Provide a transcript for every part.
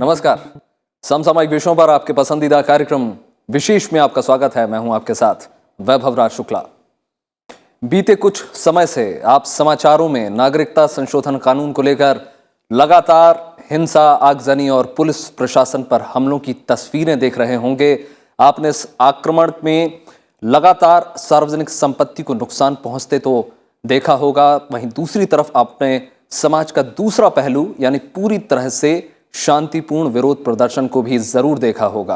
नमस्कार। समसामयिक विषयों पर आपके पसंदीदा कार्यक्रम विशेष में आपका स्वागत है। मैं हूं आपके साथ वैभव राज शुक्ला। बीते कुछ समय से आप समाचारों में नागरिकता संशोधन कानून को लेकर लगातार हिंसा, आगजनी और पुलिस प्रशासन पर हमलों की तस्वीरें देख रहे होंगे। आपने इस आक्रमण में लगातार सार्वजनिक संपत्ति को नुकसान पहुंचते तो देखा होगा। वहीं दूसरी तरफ आपने समाज का दूसरा पहलू यानी पूरी तरह से शांतिपूर्ण विरोध प्रदर्शन को भी जरूर देखा होगा।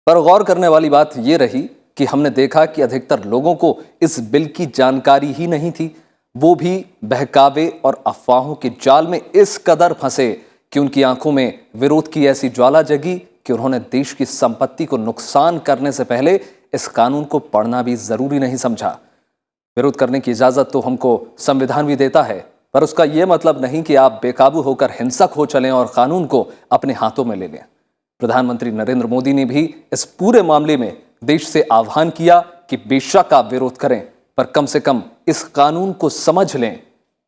पर गौर करने वाली बात यह रही कि हमने देखा कि अधिकतर लोगों को इस बिल की जानकारी ही नहीं थी। वो भी बहकावे और अफवाहों के जाल में इस कदर फंसे कि उनकी आंखों में विरोध की ऐसी ज्वाला जगी कि उन्होंने देश की संपत्ति को नुकसान करने से पहले इस कानून को पढ़ना भी जरूरी नहीं समझा। विरोध करने की इजाजत तो हमको संविधान भी देता है, पर उसका यह मतलब नहीं कि आप बेकाबू होकर हिंसक हो चलें और कानून को अपने हाथों में ले लें। प्रधानमंत्री नरेंद्र मोदी ने भी इस पूरे मामले में देश से आह्वान किया कि बेशक आप विरोध करें, पर कम से कम इस कानून को समझ लें।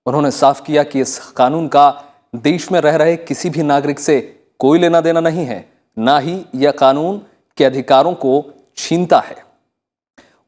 उन्होंने साफ किया कि इस कानून का देश में रह रहे किसी भी नागरिक से कोई लेना देना नहीं है, ना ही यह कानून के अधिकारों को छीनता है।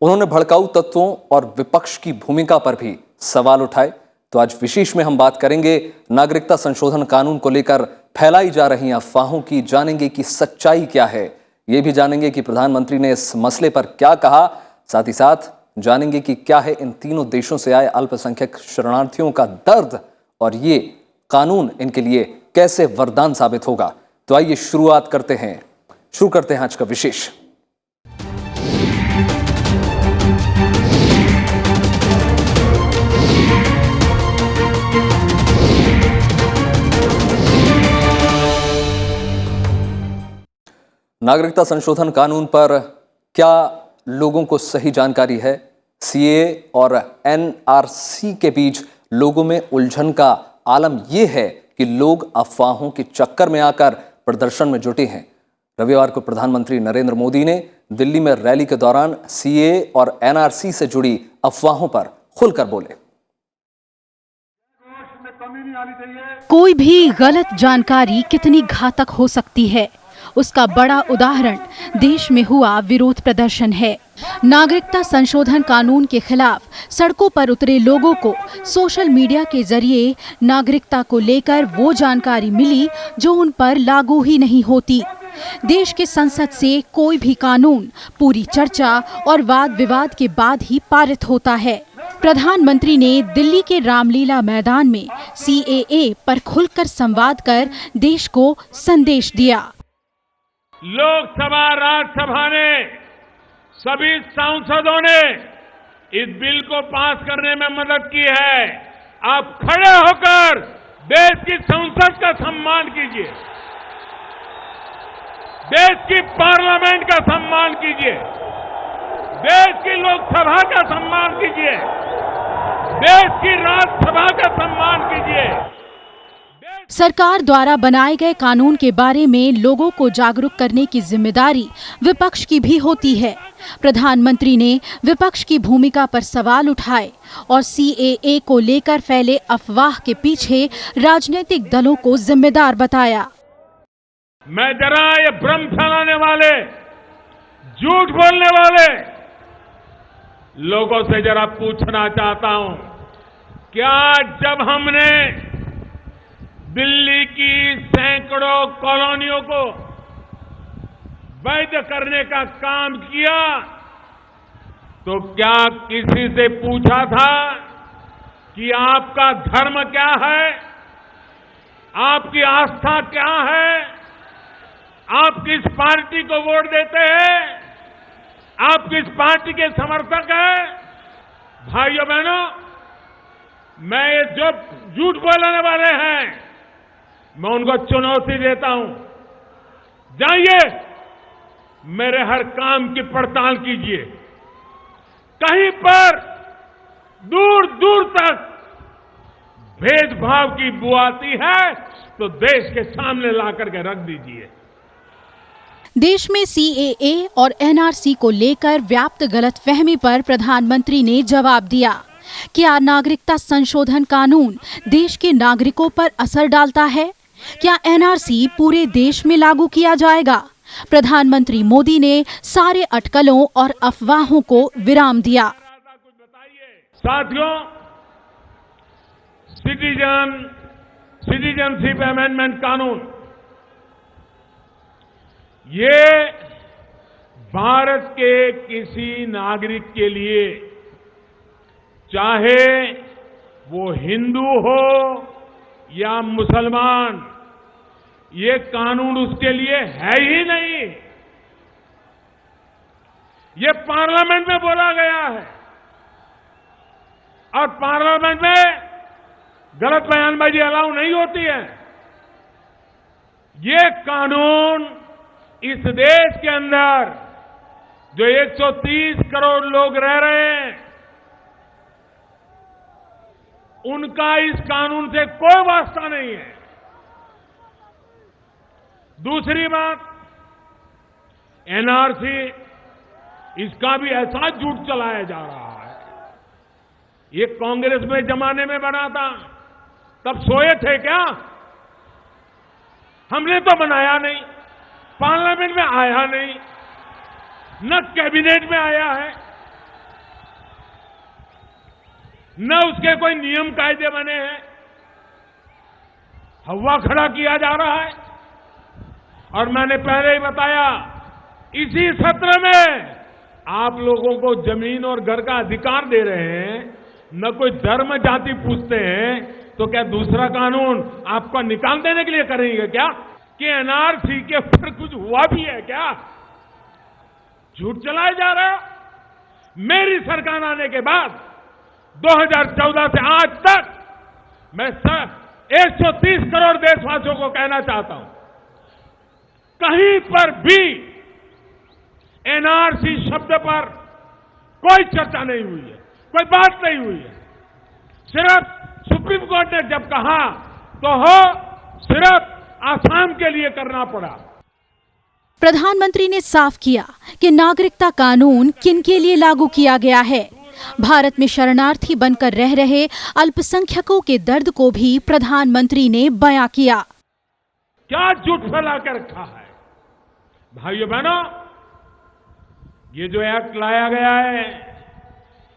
उन्होंने भड़काऊ तत्वों और विपक्ष की भूमिका पर भी सवाल उठाए। तो आज विशेष में हम बात करेंगे नागरिकता संशोधन कानून को लेकर फैलाई जा रही अफवाहों की, जानेंगे कि सच्चाई क्या है। ये भी जानेंगे कि प्रधानमंत्री ने इस मसले पर क्या कहा। साथ ही साथ जानेंगे कि क्या है इन तीनों देशों से आए अल्पसंख्यक शरणार्थियों का दर्द और ये कानून इनके लिए कैसे वरदान साबित होगा। तो आइए शुरू करते हैं आज का विशेष। नागरिकता संशोधन कानून पर क्या लोगों को सही जानकारी है? सीएए और एनआरसी के बीच लोगों में उलझन का आलम यह है कि लोग अफवाहों के चक्कर में आकर प्रदर्शन में जुटे हैं। रविवार को प्रधानमंत्री नरेंद्र मोदी ने दिल्ली में रैली के दौरान सीएए और एनआरसी से जुड़ी अफवाहों पर खुलकर बोले। कोई भी गलत जानकारी कितनी घातक हो सकती है, उसका बड़ा उदाहरण देश में हुआ विरोध प्रदर्शन है। नागरिकता संशोधन कानून के खिलाफ सड़कों पर उतरे लोगों को सोशल मीडिया के जरिए नागरिकता को लेकर वो जानकारी मिली जो उन पर लागू ही नहीं होती। देश के संसद से कोई भी कानून पूरी चर्चा और वाद विवाद के बाद ही पारित होता है। प्रधानमंत्री ने दिल्ली के रामलीला मैदान में सीएए पर खुलकर संवाद कर देश को संदेश दिया। लोकसभा, राज्यसभा ने, सभी सांसदों ने इस बिल को पास करने में मदद की है। आप खड़े होकर देश की संसद का सम्मान कीजिए, देश की पार्लियामेंट का सम्मान कीजिए, देश की लोकसभा का सम्मान कीजिए, देश की राज्यसभा का सम्मान कीजिए। सरकार द्वारा बनाए गए कानून के बारे में लोगों को जागरूक करने की जिम्मेदारी विपक्ष की भी होती है। प्रधानमंत्री ने विपक्ष की भूमिका पर सवाल उठाए और सीएए को लेकर फैले अफवाह के पीछे राजनीतिक दलों को जिम्मेदार बताया। मैं जरा ये भ्रम फैलाने वाले, झूठ बोलने वाले लोगों से जरा पूछना चाहता हूं, क्या जब हमने दिल्ली की सैकड़ों कॉलोनियों को वैध करने का काम किया तो क्या किसी से पूछा था कि आपका धर्म क्या है, आपकी आस्था क्या है, आप किस पार्टी को वोट देते हैं, आप किस पार्टी के समर्थक हैं? भाइयों बहनों, मैं ये जो झूठ बोलने वाले हैं मैं उनको चुनौती देता हूं, जाइए मेरे हर काम की पड़ताल कीजिए। कहीं पर दूर दूर तक भेदभाव की बू आती है तो देश के सामने ला करके रख दीजिए। देश में सीएए और एनआरसी को लेकर व्याप्त गलतफहमी पर प्रधानमंत्री ने जवाब दिया। क्या नागरिकता संशोधन कानून देश के नागरिकों पर असर डालता है? क्या एनआरसी पूरे देश में लागू किया जाएगा? प्रधानमंत्री मोदी ने सारे अटकलों और अफवाहों को विराम दिया। साथियों, सिटीजनशिप अमेंडमेंट कानून ये भारत के किसी नागरिक के लिए, चाहे वो हिंदू हो या मुसलमान, ये कानून उसके लिए है ही नहीं। ये पार्लियामेंट में बोला गया है और पार्लियामेंट में गलत बयानबाजी अलाउ नहीं होती है। ये कानून इस देश के अंदर जो 130 करोड़ लोग रह रहे हैं, उनका इस कानून से कोई वास्ता नहीं है। दूसरी बात, एनआरसी, इसका भी ऐसा झूठ चलाया जा रहा है। ये कांग्रेस में जमाने में बना था, तब सोए थे क्या? हमने तो बनाया नहीं, पार्लियामेंट में आया नहीं, न कैबिनेट में आया है, न उसके कोई नियम कायदे बने हैं। हवा खड़ा किया जा रहा है। और मैंने पहले ही बताया, इसी सत्र में आप लोगों को जमीन और घर का अधिकार दे रहे हैं, न कोई धर्म जाति पूछते हैं, तो क्या दूसरा कानून आपको निकाल देने के लिए करेंगे क्या? कि एनआरसी के ऊपर कुछ हुआ भी है क्या? झूठ चलाया जा रहा है। मेरी सरकार आने के बाद 2014 से आज तक मैं 130 करोड़ देशवासियों को कहना चाहता हूं, कहीं पर भी एनआरसी शब्द पर कोई चर्चा नहीं हुई है, कोई बात नहीं हुई है। सिर्फ सुप्रीम कोर्ट ने जब कहा तो सिर्फ आसाम के लिए करना पड़ा। प्रधानमंत्री ने साफ किया कि नागरिकता कानून किन के लिए लागू किया गया है। भारत में शरणार्थी बनकर रह रहे अल्पसंख्यकों के दर्द को भी प्रधानमंत्री ने बयां किया। क्या झूठ फैला कर रखा है भाइयों बहनों? ये जो एक्ट लाया गया है,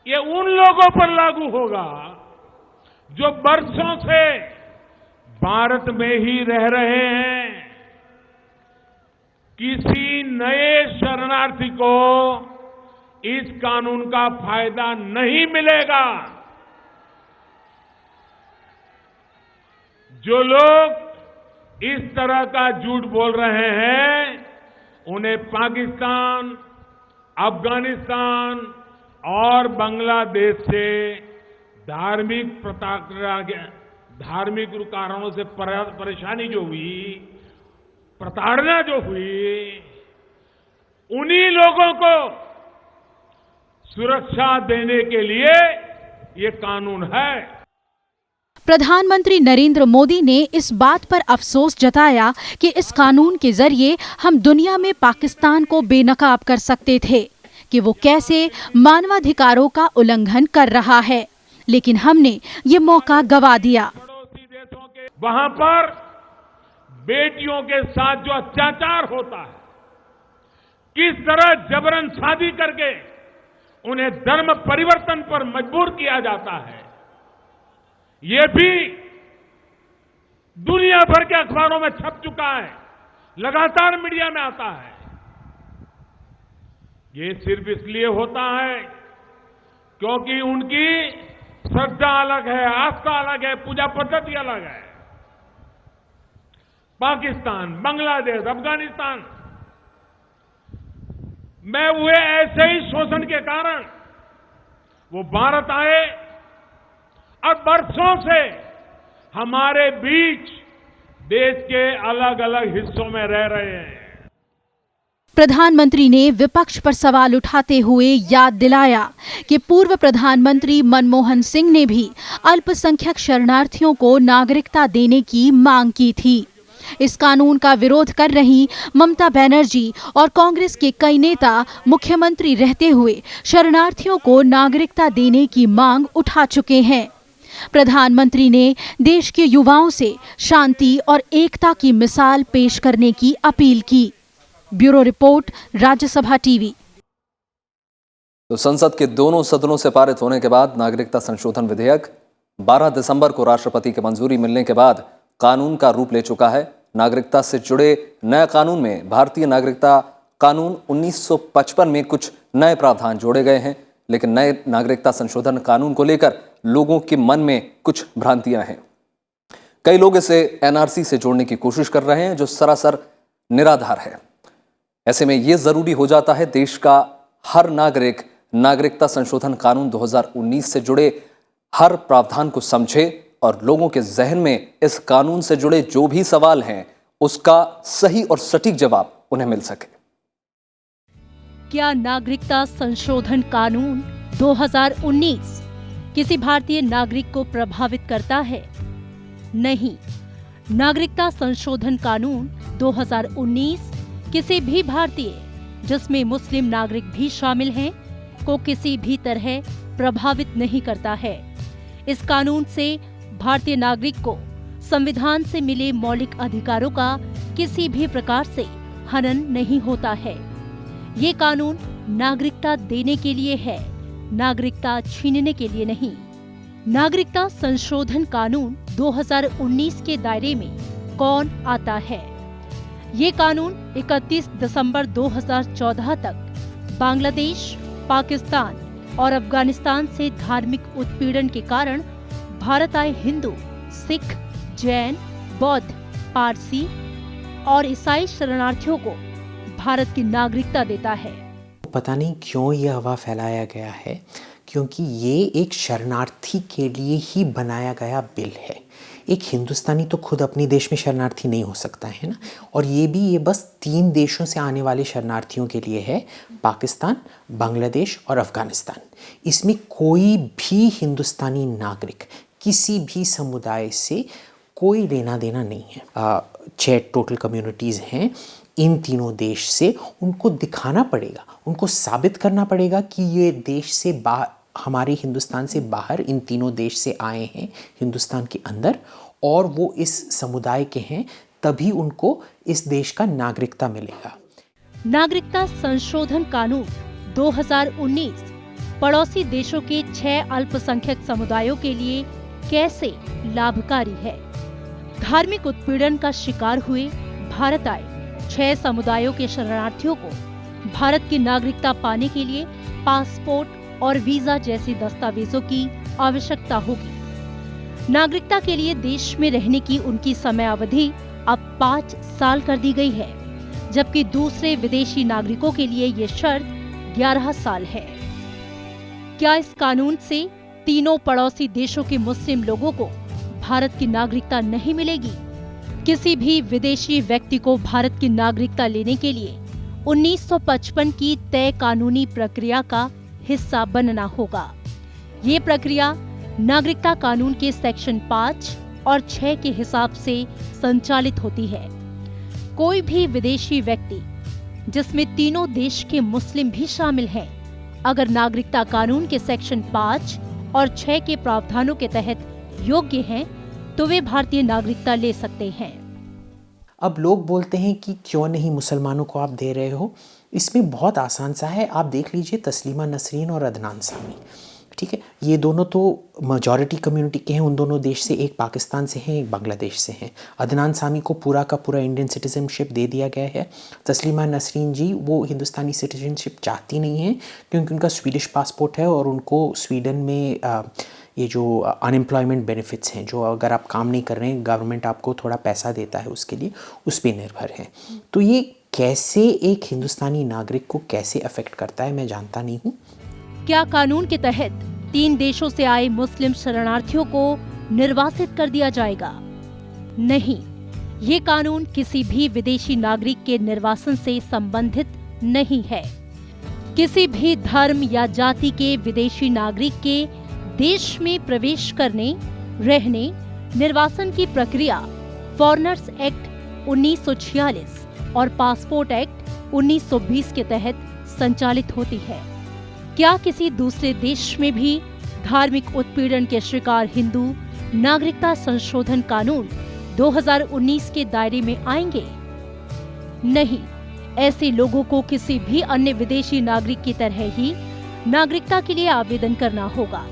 ये उन लोगों पर लागू होगा जो बरसों से भारत में ही रह रहे हैं। किसी नए शरणार्थी को इस कानून का फायदा नहीं मिलेगा। जो लोग इस तरह का झूठ बोल रहे हैं, उन्हें पाकिस्तान, अफगानिस्तान और बांग्लादेश से धार्मिक कारणों से परेशानी जो हुई, प्रताड़ना जो हुई, उन्हीं लोगों को सुरक्षा देने के लिए ये कानून है। प्रधानमंत्री नरेंद्र मोदी ने इस बात पर अफसोस जताया कि इस कानून के जरिए हम दुनिया में पाकिस्तान को बेनकाब कर सकते थे कि वो कैसे मानवाधिकारों का उल्लंघन कर रहा है, लेकिन हमने ये मौका गवा दिया। वहां पर बेटियों के साथ जो अत्याचार होता है, किस तरह जबरन शादी करके उन्हें धर्म परिवर्तन पर मजबूर किया जाता है, ये भी दुनिया भर के अखबारों में छप चुका है, लगातार मीडिया में आता है। ये सिर्फ इसलिए होता है क्योंकि उनकी श्रद्धा अलग है, आस्था अलग है, पूजा पद्धति अलग है। पाकिस्तान, बांग्लादेश, अफगानिस्तान में हुए ऐसे ही शोषण के कारण वो भारत आए और बरसों से हमारे बीच देश के अलग अलग हिस्सों में रह रहे हैं। प्रधानमंत्री ने विपक्ष पर सवाल उठाते हुए याद दिलाया कि पूर्व प्रधानमंत्री मनमोहन सिंह ने भी अल्पसंख्यक शरणार्थियों को नागरिकता देने की मांग की थी। इस कानून का विरोध कर रही ममता बनर्जी और कांग्रेस के कई नेता मुख्यमंत्री रहते हुए शरणार्थियों को नागरिकता देने की मांग उठा चुके हैं। प्रधानमंत्री ने देश के युवाओं से शांति और एकता की मिसाल पेश करने की अपील की। Bureau report, Rajya Sabha TV. तो संसद के दोनों सदनों से पारित होने के बाद नागरिकता संशोधन विधेयक 12 दिसंबर को राष्ट्रपति की मंजूरी मिलने के बाद कानून का रूप ले चुका है। नागरिकता से जुड़े नए कानून में भारतीय नागरिकता कानून 1955 में कुछ नए प्रावधान जोड़े गए हैं, लेकिन नए नागरिकता संशोधन कानून को लेकर लोगों के मन में कुछ भ्रांतियां हैं। कई लोग इसे एनआरसी से जोड़ने की कोशिश कर रहे हैं, जो सरासर निराधार है। ऐसे में यह जरूरी हो जाता है देश का हर नागरिक नागरिकता संशोधन कानून 2019 से जुड़े हर प्रावधान को समझे और लोगों के जहन में इस कानून से जुड़े जो भी सवाल हैं उसका सही और सटीक जवाब उन्हें मिल सके। क्या नागरिकता संशोधन कानून 2019 किसी भारतीय नागरिक को प्रभावित करता है? नहीं। नागरिकता संशोधन कानून 2019 किसी भी भारतीय, जिसमें मुस्लिम नागरिक भी शामिल हैं, को किसी भी तरह प्रभावित नहीं करता है। इस कानून से भारतीय नागरिक को संविधान से मिले मौलिक अधिकारों का किसी भी प्रकार से हनन नहीं होता है। ये कानून नागरिकता देने के लिए है, नागरिकता छीनने के लिए नहीं। नागरिकता संशोधन कानून 2019 के दायरे में कौन आता है? ये कानून 31 दिसंबर 2014 तक बांग्लादेश, पाकिस्तान और अफगानिस्तान से धार्मिक उत्पीड़न के कारण भारत आए हिंदू, सिख, जैन, बौद्ध, पारसी और ईसाई शरणार्थियों को भारत की नागरिकता देता है। पता नहीं क्यों यह हवा फैलाया गया है, क्योंकि ये एक शरणार्थी के लिए ही बनाया गया बिल है। एक हिंदुस्तानी तो खुद अपने देश में शरणार्थी नहीं हो सकता है ना, और ये बस 3 देशों से आने वाले शरणार्थियों के लिए है, पाकिस्तान, बांग्लादेश और अफगानिस्तान। इसमें कोई भी हिंदुस्तानी नागरिक किसी भी समुदाय से कोई लेना देना नहीं है। 6 टोटल कम्युनिटीज़ हैं इन तीनों देश से। उनको दिखाना पड़ेगा, उनको साबित करना पड़ेगा कि ये देश से बाहर, हमारे हिंदुस्तान से बाहर इन तीनों देश से आए हैं हिंदुस्तान के अंदर, और वो इस समुदाय के हैं, तभी उनको इस देश का नागरिकता मिलेगा। नागरिकता संशोधन कानून 2019 पड़ोसी देशों के 6 अल्पसंख्यक समुदायों के लिए कैसे लाभकारी है? धार्मिक उत्पीड़न का शिकार हुए भारत आए 6 समुदायों के शरणार्थियों को भारत की नागरिकता पाने के लिए पासपोर्ट और वीजा जैसे दस्तावेजों की आवश्यकता होगी। नागरिकता के लिए देश में रहने की उनकी समयावधि अब 5 साल कर दी गई है, जबकि दूसरे विदेशी नागरिकों के लिए ये शर्त 11 साल है। क्या इस कानून से तीनों पड़ोसी देशों के मुस्लिम लोगों को भारत की नागरिकता नहीं मिलेगी? किसी भी विदेशी व्यक्ति को भारत की नागरिकता लेने के लिए 1955 की तय कानूनी प्रक्रिया का हिस्सा बनना होगा। ये प्रक्रिया नागरिकता कानून के सेक्शन 5 और 6 के हिसाब से संचालित होती है। कोई भी विदेशी व्यक्ति, जिसमें तीनों देश के मुस्लिम भी शामिल हैं, अगर नागरिकता कानून के सेक्शन 5 और 6 के प्रावधानों के तहत योग्य हैं, तो वे भारतीय नागरिकता ले सकते हैं। अब लोग बोलते हैं कि क्यों नहीं मुसलमानों को आप दे रहे हो? इसमें बहुत आसान सा है, आप देख लीजिए तस्लीमा नसरीन और अदनान सामी, ठीक है, ये दोनों तो मेजॉरिटी कम्युनिटी के हैं, उन दोनों देश से, एक पाकिस्तान से हैं, एक बांग्लादेश से हैं। अदनान सामी को पूरा का पूरा इंडियन सिटीजनशिप दे दिया गया है। तस्लीमा नसरीन जी वो हिंदुस्तानी सिटीजनशिप चाहती नहीं हैं, क्योंकि उनका स्वीडिश पासपोर्ट है और उनको स्वीडन में ये जो अनएम्प्लॉयमेंट बेनिफिट्स हैं, जो अगर आप काम नहीं कर रहे हैं गवर्नमेंट आपको थोड़ा पैसा देता है उसके लिए, उस पर निर्भर है। तो ये कैसे एक हिंदुस्तानी नागरिक को कैसे अफेक्ट करता है मैं जानता नहीं हूँ। क्या कानून के तहत 3 देशों से आए मुस्लिम शरणार्थियों को निर्वासित कर दिया जाएगा? नहीं, ये कानून किसी भी विदेशी नागरिक के निर्वासन से संबंधित नहीं है। किसी भी धर्म या जाति के विदेशी नागरिक के देश में प्रवेश करने, रहने, निर्वासन की प्रक्रिया फॉरेनर्स एक्ट 1946 और पासपोर्ट एक्ट 1920 के तहत संचालित होती है। क्या किसी दूसरे देश में भी धार्मिक उत्पीड़न के शिकार हिंदू नागरिकता संशोधन कानून 2019 के दायरे में आएंगे? नहीं, ऐसे लोगों को किसी भी अन्य विदेशी नागरिक की तरह ही नागरिकता के लिए आवेदन करना होगा।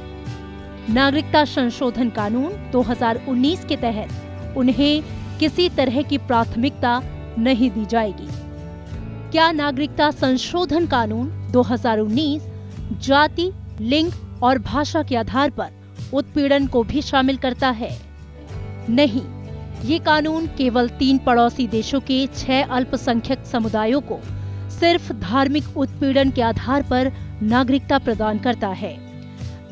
नागरिकता संशोधन कानून 2019 के तहत उन्हें किसी तरह की प्राथमिकता नहीं दी जाएगी। क्या नागरिकता संशोधन कानून 2019 जाति, लिंग और भाषा के आधार पर उत्पीड़न को भी शामिल करता है? नहीं, ये कानून केवल 3 पड़ोसी देशों के 6 अल्पसंख्यक समुदायों को सिर्फ धार्मिक उत्पीड़न के आधार पर नागरिकता प्रदान करता है।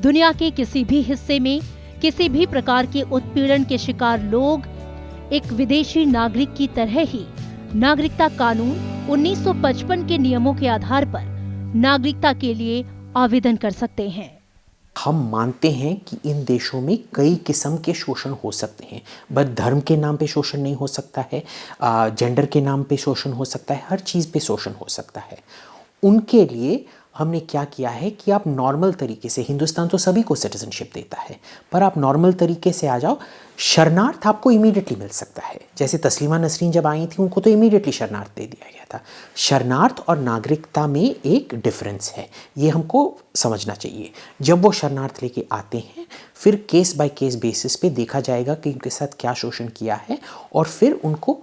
दुनिया के किसी भी हिस्से में किसी भी प्रकार के उत्पीड़न के शिकार लोग एक विदेशी नागरिक की तरह ही नागरिकता कानून 1955 के नियमों के आधार पर नागरिकता के लिए आवेदन कर सकते हैं। हम मानते हैं कि इन देशों में कई किस्म के शोषण हो सकते हैं, बस धर्म के नाम पे शोषण नहीं हो सकता है, जेंडर के नाम पे शोषण हो सकता है, हर चीज़ पे शोषण हो सकता है। उनके लिए हमने क्या किया है कि आप नॉर्मल तरीके से, हिंदुस्तान तो सभी को सिटीजनशिप देता है, पर आप नॉर्मल तरीके से आ जाओ, शरणार्थ आपको इमीडिएटली मिल सकता है। जैसे तस्लीमा नसरीन जब आई थी उनको तो इमीडिएटली शरणार्थ दे दिया गया था। शरणार्थ और नागरिकता में एक डिफरेंस है, ये हमको समझना चाहिए। जब वो शरणार्थ लेके आते हैं फिर केस बाय केस बेसिस पे देखा जाएगा कि उनके साथ क्या शोषण किया है और फिर उनको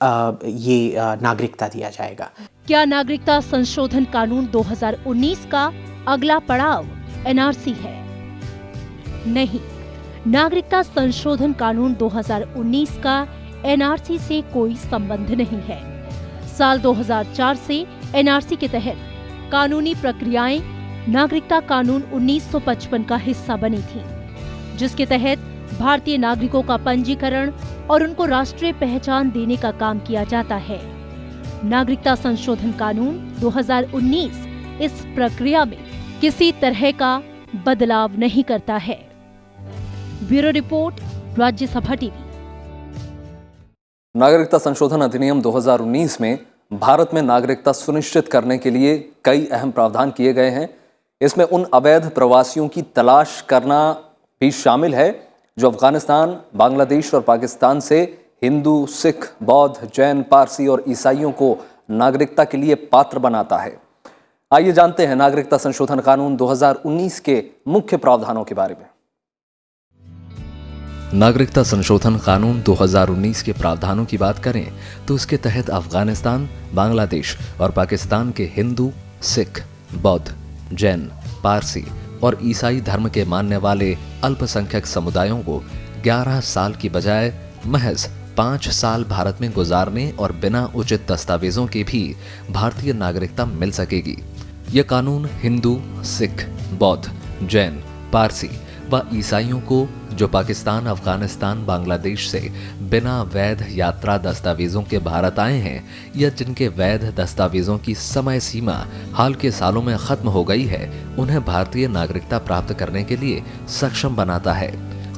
नागरिकता दिया जाएगा। क्या नागरिकता संशोधन कानून 2019 का अगला पड़ाव एनआरसी है? नहीं, नागरिकता संशोधन कानून 2019 का एनआरसी से कोई संबंध नहीं है। साल 2004 से एनआरसी के तहत कानूनी प्रक्रियाएं नागरिकता कानून 1955 का हिस्सा बनी थी, जिसके तहत भारतीय नागरिकों का पंजीकरण और उनको राष्ट्रीय पहचान देने का काम किया जाता है। नागरिकता संशोधन कानून 2019 इस प्रक्रिया में किसी तरह का बदलाव नहीं करता है। Bureau report, Rajya Sabha TV. नागरिकता संशोधन अधिनियम 2019 में भारत में नागरिकता सुनिश्चित करने के लिए कई अहम प्रावधान किए गए हैं। इसमें उन अवैध प्रवासियों की तलाश करना भी शामिल है जो अफगानिस्तान, बांग्लादेश और पाकिस्तान से हिंदू, सिख, बौद्ध, जैन, पारसी और ईसाइयों को नागरिकता के लिए पात्र बनाता है। आइए जानते हैं नागरिकता संशोधन कानून 2019 के मुख्य प्रावधानों के बारे में। नागरिकता संशोधन कानून 2019 के प्रावधानों की बात करें तो इसके तहत अफगानिस्तान, बांग्लादेश और पाकिस्तान के हिंदू, सिख, बौद्ध, जैन, पारसी और ईसाई धर्म के मानने वाले अल्पसंख्यक समुदायों को 11 साल की बजाय महज 5 साल भारत में गुजारने और बिना उचित दस्तावेजों के भी भारतीय नागरिकता मिल सकेगी। यह कानून हिंदू, सिख, बौद्ध, जैन, पारसी व ईसाइयों को जो पाकिस्तान, अफगानिस्तान, बांग्लादेश से बिना वैध यात्रा दस्तावेजों के भारत आए हैं या जिनके वैध दस्तावेजों की समय सीमा हाल के सालों में खत्म हो गई है, उन्हें भारतीय नागरिकता प्राप्त करने के लिए सक्षम बनाता है।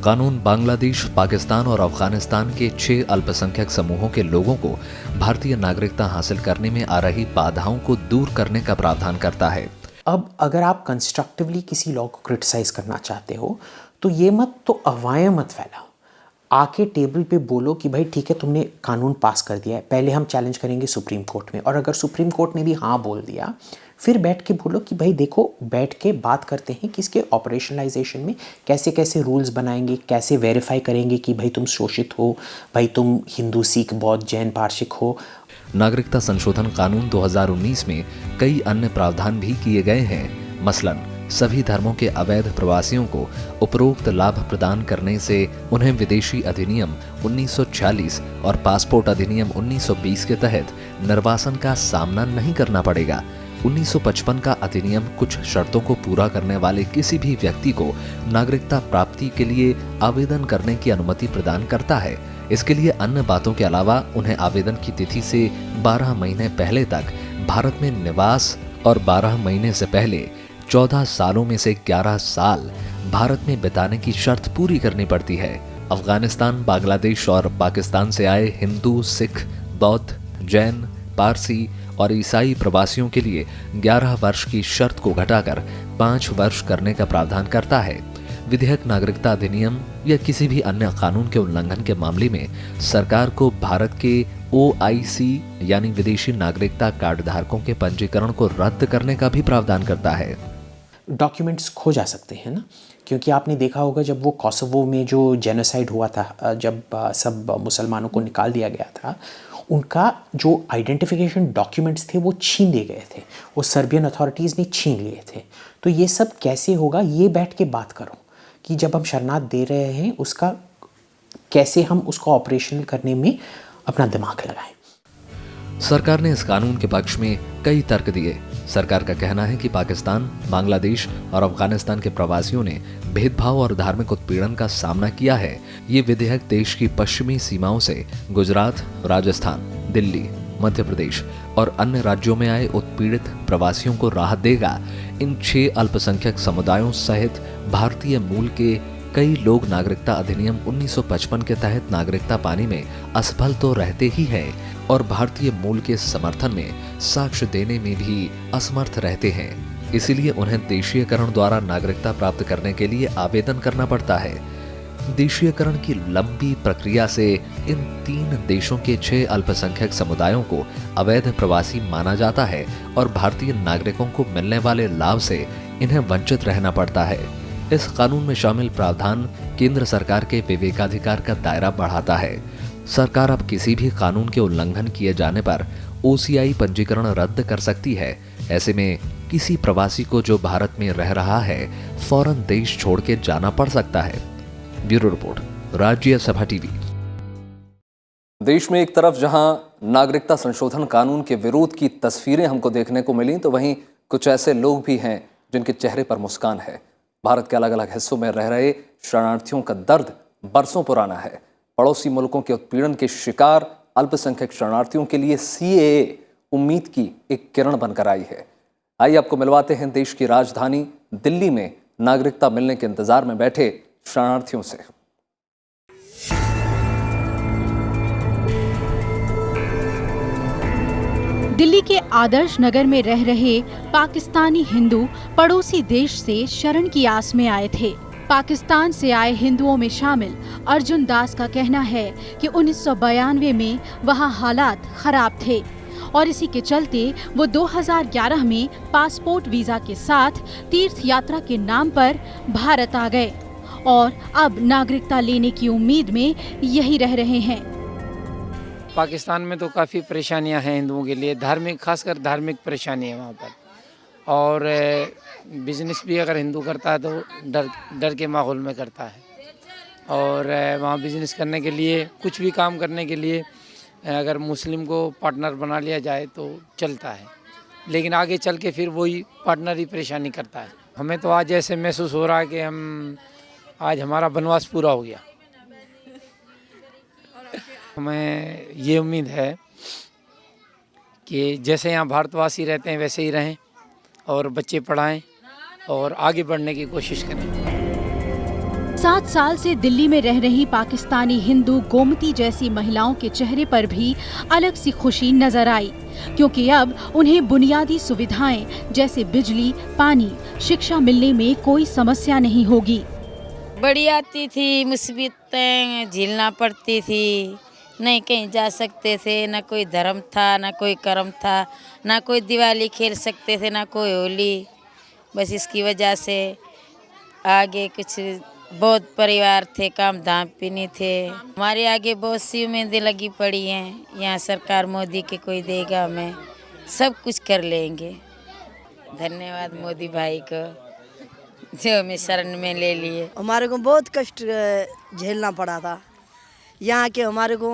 कानून बांग्लादेश, पाकिस्तान और अफगानिस्तान के 6 अल्पसंख्यक समूहों के लोगों को भारतीय नागरिकता हासिल करने में आ रही बाधाओं को दूर करने का प्रावधान करता है। अब अगर आप कंस्ट्रक्टिवली किसी लॉ को क्रिटिसाइज करना चाहते हो तो ये मत तो अफवाहें मत फैलाओ, आके टेबल पे बोलो कि भाई ठीक है तुमने कानून पास कर दिया है, पहले हम चैलेंज करेंगे सुप्रीम कोर्ट में, और अगर सुप्रीम कोर्ट ने भी हाँ बोल दिया फिर बैठ के बोलो कि भाई देखो बैठ के बात करते हैं कि इसके ऑपरेशनलाइजेशन में कैसे कैसे रूल्स बनाएंगे, कैसे वेरीफाई करेंगे कि भाई तुम शोषित हो, भाई तुम हिंदू, सिख, बौद्ध, जैन, पारसिक हो। नागरिकता संशोधन कानून 2019 में कई अन्य प्रावधान भी किए गए हैं। मसलन सभी धर्मों के अवैध प्रवासियों को उपरोक्त लाभ प्रदान करने से उन्हें विदेशी अधिनियम 1946 और पासपोर्ट अधिनियम 1920 के तहत निर्वासन का सामना नहीं करना पड़ेगा। 1955 का अधिनियम कुछ शर्तों को पूरा करने वाले किसी भी व्यक्ति को नागरिकता प्राप्ति के लिए आवेदन करने की अनुमति प्रदान करता है। इसके लिए अन्य बातों के अलावा उन्हें आवेदन की तिथि से 12 महीने पहले तक भारत में निवास और 12 महीने से पहले 14 सालों में से 11 साल भारत में बिताने की शर्त पूरी करनी पड़ती है। अफगानिस्तान, बांग्लादेश और पाकिस्तान से आए हिंदू, सिख, बौद्ध, जैन, पारसी और ईसाई प्रवासियों के लिए 11 वर्ष की शर्त को घटाकर 5 वर्ष करने का प्रावधान करता है। विधेयक नागरिकता अधिनियम या किसी भी अन्य कानून के उल्लंघन के मामले में सरकार को भारत के OIC यानी विदेशी नागरिकता कार्ड धारकों के पंजीकरण को रद्द करने का भी प्रावधान करता है। डॉक्यूमेंट्स खो जा सकते हैं ना, क्योंकि आपने देखा होगा जब वो कोसोवो में जो जेनोसाइड हुआ था, जब सब मुसलमानों को निकाल दिया गया था, उनका जो आइडेंटिफिकेशन डॉक्यूमेंट्स थे वो छीन लिए गए थे, वो सर्बियन अथॉरिटीज़ ने छीन लिए थे। तो ये सब कैसे होगा, ये बैठ के बात करो कि जब हम शरणार्थ दे रहे हैं उसका कैसे हम उसको ऑपरेशनल करने में अपना दिमाग लगाएं। सरकार ने इस कानून के पक्ष में कई तर्क दिए। सरकार का कहना है कि पाकिस्तान, बांग्लादेश और अफगानिस्तान के प्रवासियों ने भेदभाव और धार्मिक उत्पीड़न का सामना किया है। ये विधेयक देश की पश्चिमी सीमाओं से गुजरात, राजस्थान, दिल्ली, मध्य प्रदेश और अन्य राज्यों में आए उत्पीड़ित प्रवासियों को राहत देगा। इन 6 अल्पसंख्यक समुदायों सहित भारतीय मूल के कई लोग नागरिकता अधिनियम 1955 के तहत नागरिकता पाने में असफल तो रहते ही हैं और भारतीय मूल के समर्थन में साक्ष्य देने में भी असमर्थ रहते हैं। इसीलिए उन्हें देशीयकरण द्वारा नागरिकता प्राप्त करने के लिए आवेदन करना पड़ता है। देशीयकरण की लंबी प्रक्रिया से इन 3 देशों के 6 अल्पसंख्यक समुदायों को अवैध प्रवासी माना जाता है और भारतीय नागरिकों को मिलने वाले लाभ से इन्हें वंचित रहना पड़ता है। इस कानून में शामिल प्रावधान केंद्र सरकार के विवेकाधिकार का दायरा बढ़ाता है। सरकार अब किसी भी कानून के उल्लंघन किए जाने पर OCI पंजीकरण रद्द कर सकती है। ऐसे में किसी प्रवासी को जो भारत में रह रहा है फौरन देश छोड़ के जाना पड़ सकता है। Bureau report, Rajya Sabha TV. देश में एक तरफ जहां नागरिकता संशोधन कानून के विरोध की तस्वीरें हमको देखने को मिली, तो वहीं कुछ ऐसे लोग भी हैं जिनके चेहरे पर मुस्कान है। भारत के अलग अलग हिस्सों में रह रहे शरणार्थियों का दर्द बरसों पुराना है। पड़ोसी मुल्कों के उत्पीड़न के शिकार अल्पसंख्यक शरणार्थियों के लिए CAA उम्मीद की एक किरण बनकर आई है। आइए आपको मिलवाते हैं देश की राजधानी दिल्ली में नागरिकता मिलने के इंतजार में बैठे शरणार्थियों से। दिल्ली के आदर्श नगर में रह रहे पाकिस्तानी हिंदू पड़ोसी देश से शरण की आस में आए थे। पाकिस्तान से आए हिंदुओं में शामिल अर्जुन दास का कहना है कि 1992 में वहां हालात खराब थे और इसी के चलते वो 2011 में पासपोर्ट वीजा के साथ तीर्थ यात्रा के नाम पर भारत आ गए और अब नागरिकता लेने की उम्मीद में यही रह रहे हैं। पाकिस्तान में तो काफ़ी परेशानियां हैं हिंदुओं के लिए, धार्मिक, खासकर धार्मिक परेशानी है वहाँ पर। और बिजनेस भी अगर हिंदू करता है तो डर के माहौल में करता है। और वहाँ बिजनेस करने के लिए, कुछ भी काम करने के लिए अगर मुस्लिम को पार्टनर बना लिया जाए तो चलता है, लेकिन आगे चल के फिर वही पार्टनर ही परेशानी करता है। हमें तो आज ऐसे महसूस हो रहा है कि आज हमारा वनवास पूरा हो गया। हमें ये उम्मीद है कि जैसे यहाँ भारतवासी रहते हैं वैसे ही रहें और बच्चे पढ़ाएं और आगे बढ़ने की कोशिश करें। 7 साल से दिल्ली में रह रही पाकिस्तानी हिंदू गोमती जैसी महिलाओं के चेहरे पर भी अलग सी खुशी नजर आई, क्योंकि अब उन्हें बुनियादी सुविधाएं जैसे बिजली, पानी, शिक्षा मिलने में कोई समस्या नहीं होगी। बड़ी आती थी, मुसीबतें झेलना पड़ती थी, नहीं कहीं जा सकते थे, ना कोई धर्म था, ना कोई कर्म था, ना कोई दिवाली खेल सकते थे, ना कोई होली। बस इसकी वजह से आगे कुछ बहुत परिवार थे, काम धाम भी नहीं थे। हमारे आगे बहुत सी उम्मीदें लगी पड़ी हैं। यहाँ सरकार मोदी के कोई देगा, हमें सब कुछ कर लेंगे। धन्यवाद मोदी भाई को जो हमें शरण में ले लिए। हमारे को बहुत कष्ट झेलना पड़ा था। यहाँ के हमारे को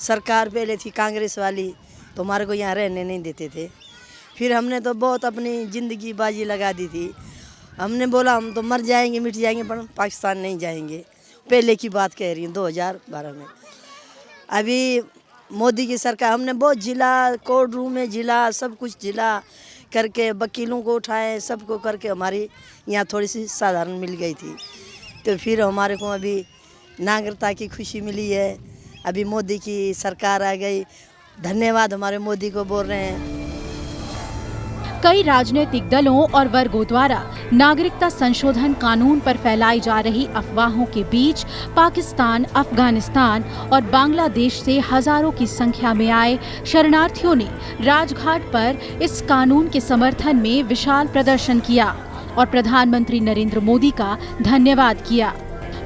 सरकार पहले थी कांग्रेस वाली, तो हमारे को यहाँ रहने नहीं देते थे। फिर हमने तो बहुत अपनी ज़िंदगी बाजी लगा दी थी। हमने बोला हम तो मर जाएंगे, मिट जाएंगे, पर पाकिस्तान नहीं जाएंगे। पहले की बात कह रही हूँ 2012 में। अभी मोदी की सरकार, हमने बहुत जिला, कोर्ट रूम में जिला, सब कुछ जिला करके वकीलों को उठाए, सबको करके हमारी यहाँ थोड़ी सी साधारण मिल गई थी। तो फिर हमारे को अभी नागरिकता की खुशी मिली है। अभी मोदी की सरकार आ गई, धन्यवाद हमारे मोदी को बोल रहे हैं। कई राजनीतिक दलों और वर्गों द्वारा नागरिकता संशोधन कानून पर फैलाई जा रही अफवाहों के बीच पाकिस्तान, अफगानिस्तान और बांग्लादेश से हजारों की संख्या में आए शरणार्थियों ने राजघाट पर इस कानून के समर्थन में विशाल प्रदर्शन किया और प्रधानमंत्री नरेंद्र मोदी का धन्यवाद किया।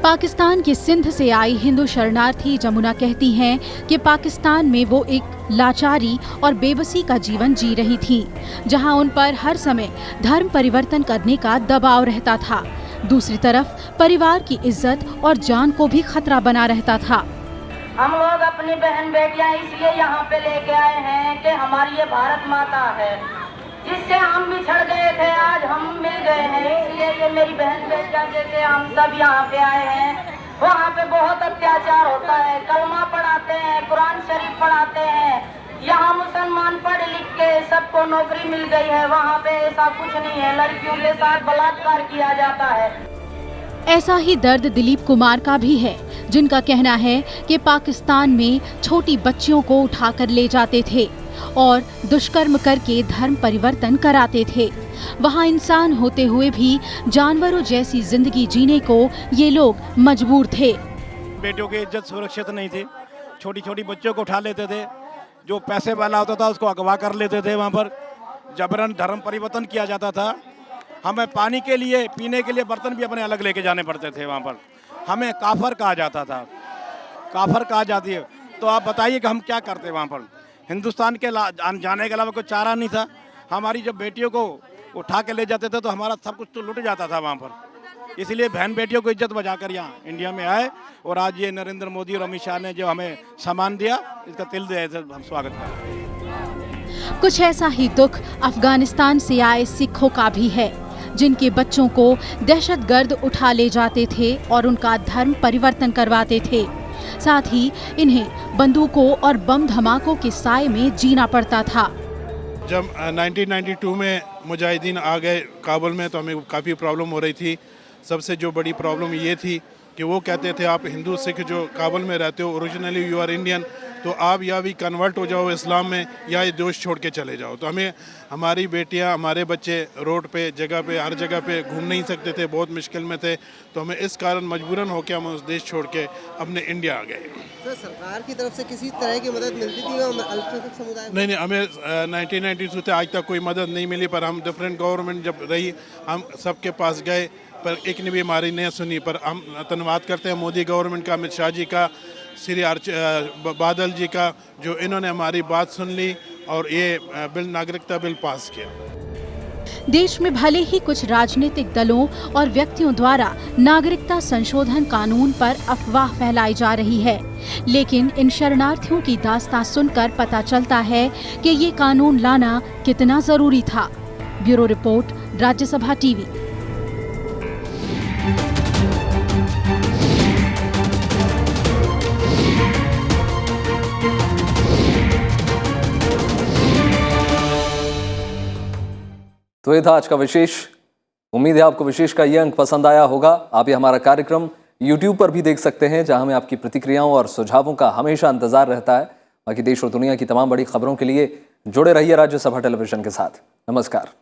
पाकिस्तान के सिंध से आई हिंदू शरणार्थी जमुना कहती हैं कि पाकिस्तान में वो एक लाचारी और बेबसी का जीवन जी रही थी, जहां उन पर हर समय धर्म परिवर्तन करने का दबाव रहता था। दूसरी तरफ परिवार की इज्जत और जान को भी खतरा बना रहता था। हम लोग अपनी बहन बेटियां इसलिए यहाँ पे लेके आए हैं कि हमारी ये भारत माता है, जिससे हम बिछड़ गए थे, आज हम मिल गए हैं। इसलिए ये मेरी बहन बेटियां जैसे हम सब यहाँ पे आए हैं। वहाँ पे बहुत अत्याचार होता है, कलमा पढ़ाते हैं, कुरान शरीफ पढ़ाते हैं। यहाँ मुसलमान पढ़ लिख के सबको नौकरी मिल गई है, वहाँ पे ऐसा कुछ नहीं है, लड़कियों के साथ बलात्कार किया जाता है। ऐसा ही दर्द दिलीप कुमार का भी है, जिनका कहना है कि पाकिस्तान में छोटी बच्चियों को उठाकर ले जाते थे और दुष्कर्म करके धर्म परिवर्तन कराते थे। वहाँ इंसान होते हुए भी जानवरों जैसी जिंदगी जीने को ये लोग मजबूर थे। बेटियों की इज्जत सुरक्षित नहीं थी, छोटी छोटी बच्चों को उठा लेते थे, जो पैसे वाला होता था उसको अगवा कर लेते थे, वहाँ पर जबरन धर्म परिवर्तन किया जाता था। हमें पानी के लिए, पीने के लिए बर्तन भी अपने अलग लेके जाने पड़ते थे। वहाँ पर हमें काफर कहा जाता था, काफर कहा जाती है। तो आप बताइए कि हम क्या करते वहाँ पर। हिंदुस्तान के जाने के अलावा कोई चारा नहीं था। हमारी जब बेटियों को उठा के ले जाते थे तो हमारा सब कुछ तो लुट जाता था वहाँ पर। इसलिए बहन बेटियों को इज्जत बचाकर यहाँ इंडिया में आए और आज ये नरेंद्र मोदी और अमित शाह ने जो हमें सम्मान दिया, इसका तिल दे हम स्वागत करते। कुछ ऐसा ही दुख अफगानिस्तान से आए सिखों का भी है, जिनके बच्चों को दहशतगर्द उठा ले जाते थे और उनका धर्म परिवर्तन करवाते थे। साथ ही इन्हें बंदूकों और बम धमाकों के साए में जीना पड़ता था। जब 1992 में मुजाहिदीन आ गए काबुल में तो हमें काफ़ी प्रॉब्लम हो रही थी। सबसे जो बड़ी प्रॉब्लम ये थी कि वो कहते थे आप हिंदू सिख जो काबुल में रहते हो, ओरिजिनली यू आर इंडियन, तो आप या भी कन्वर्ट हो जाओ इस्लाम में या ये देश छोड़ के चले जाओ। तो हमें, हमारी बेटियां, हमारे बच्चे रोड पे, जगह पे, हर जगह पे घूम नहीं सकते थे, बहुत मुश्किल में थे। तो हमें इस कारण मजबूरन होकर हम उस देश छोड़ के अपने इंडिया आ गए। सर, सरकार की तरफ से किसी तरह की मदद मिलती थी अल्पसंख्यक समुदाय? नहीं, हमें 1992 से आज तक कोई मदद नहीं मिली। पर हम डिफरेंट गवर्नमेंट जब रही, हम सबके पास गए पर एक ने भी हमारी नहीं सुनी। पर हम धन्यवाद करते हैं मोदी गवर्नमेंट का, अमित शाह जी का, श्री बादल जी का, जो इन्होंने हमारी बात सुन ली और ये बिल, नागरिकता बिल पास किया। देश में भले ही कुछ राजनीतिक दलों और व्यक्तियों द्वारा नागरिकता संशोधन कानून पर अफवाह फैलाई जा रही है, लेकिन इन शरणार्थियों की दास्तां सुनकर पता चलता है कि ये कानून लाना कितना जरूरी था। Bureau report, Rajya Sabha TV. तो ये था आज का विशेष। उम्मीद है आपको विशेष का ये अंक पसंद आया होगा। आप ये हमारा कार्यक्रम YouTube पर भी देख सकते हैं, जहां हमें आपकी प्रतिक्रियाओं और सुझावों का हमेशा इंतजार रहता है। बाकी देश और दुनिया की तमाम बड़ी खबरों के लिए जुड़े रहिए राज्यसभा टेलीविजन के साथ। नमस्कार।